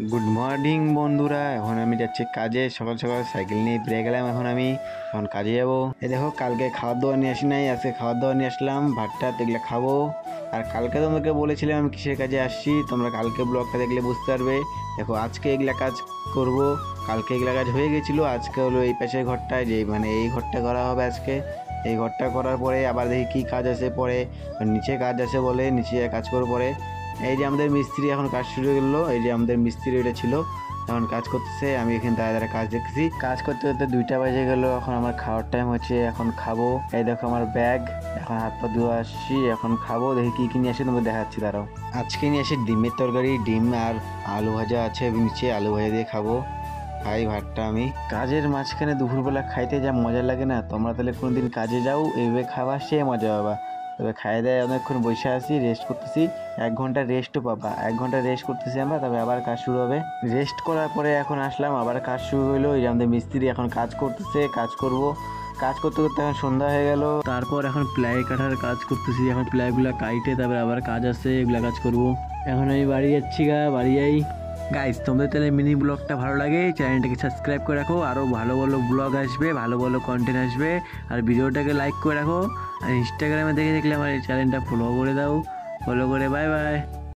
Good morning বন্ধুরা। এখন আমি যাচ্ছি কাজে। সকাল সকাল সাইকেল নিয়ে বেরিয়ে গেলাম। এখন কাজে যাবো। এই দেখো, কালকে খাওয়ার দাওয়া নিয়ে আসি নাই, আজকে খাওয়ার দাওয়া নিয়ে আসলাম। ভাতটা এগুলো খাবো। আর কালকে তোমাকে বলেছিলাম আমি কিসের কাজে আসছি, তোমরা কালকে ব্লগটা দেখলে বুঝতে পারবে। দেখো, আজকে এগুলা কাজ করব। কালকে এগুলা কাজ হয়ে গেছিলো, আজকে হলো এই পাশের ঘরটায়, যে মানে এই ঘরটা করা হবে আজকে। এই ঘরটা করার পরে আবার দেখি কি কাজ আছে পরে, নিচে কাজ আছে বলে নিচে কাজ করবো পরে। এই যে আমাদের মিস্ত্রি এখন কাজ শুরু করলো, এই যে আমাদের মিস্ত্রি এটা ছিল, এখন কাজ করতেছে। আমি এখানে দাঁড়া দাঁড়া কাজ দেখতেছি। কাজ করতে করতে 2টা বাজে গেল। এখন আমার খাওয়ার টাইম হচ্ছে, এখন খাবো। এই দেখো আমার ব্যাগ, এখন হাত পা ধুয়ে আসছি, এখন খাবো। দেখি কি কি নিয়ে আসি, তোমাকে দেখাচ্ছি, দাঁড়াও। আজকে নিয়ে আসি ডিমের তরকারি, ডিম আর আলু ভাজা আছে নিচে, আলু ভাজা দিয়ে খাবো। খাই ভাতটা আমি। কাজের মাঝখানে দুপুরবেলা খাইতে যা মজা লাগে না, তোমরা তাহলে কোনোদিন কাজে যাও, এইভাবে খাবার সে মজা পাবা। তবে খাইয়ে দেয় অনেকক্ষণ বসে আছি, রেস্ট করতেছি। 1 ঘন্টা রেস্টও পাবা। 1 ঘন্টা রেস্ট করতেছি আমরা, তবে আবার কাজ শুরু হবে। রেস্ট করার পরে এখন আসলাম, আবার কাজ শুরু হইলো। এই যে আমাদের মিস্ত্রি এখন কাজ করতেছে, কাজ করব। কাজ করতে করতে এখন সন্ধ্যা হয়ে গেল। তারপর এখন প্লাই কাটার কাজ করতেছি। এখন প্লাইগুলা কাইটে তারপরে আবার কাজ আছে, এগুলা কাজ করব। এখন আমি বাড়ি যাচ্ছি, বাড়ি যাই। গাইস, তোমাদের তাহলে মিনি ব্লগটা ভালো লাগে, চ্যানেলটাকে সাবস্ক্রাইব করে রাখো। আরও ভালো ভালো ব্লগ আসবে, ভালো ভালো কন্টেন্ট আসবে। আর ভিডিওটাকে লাইক করে রাখো। আর ইনস্টাগ্রামে দেখে দেখলে আমার এই চ্যানেলটা ফলো করে দাও। ফলো করে বাই বাই।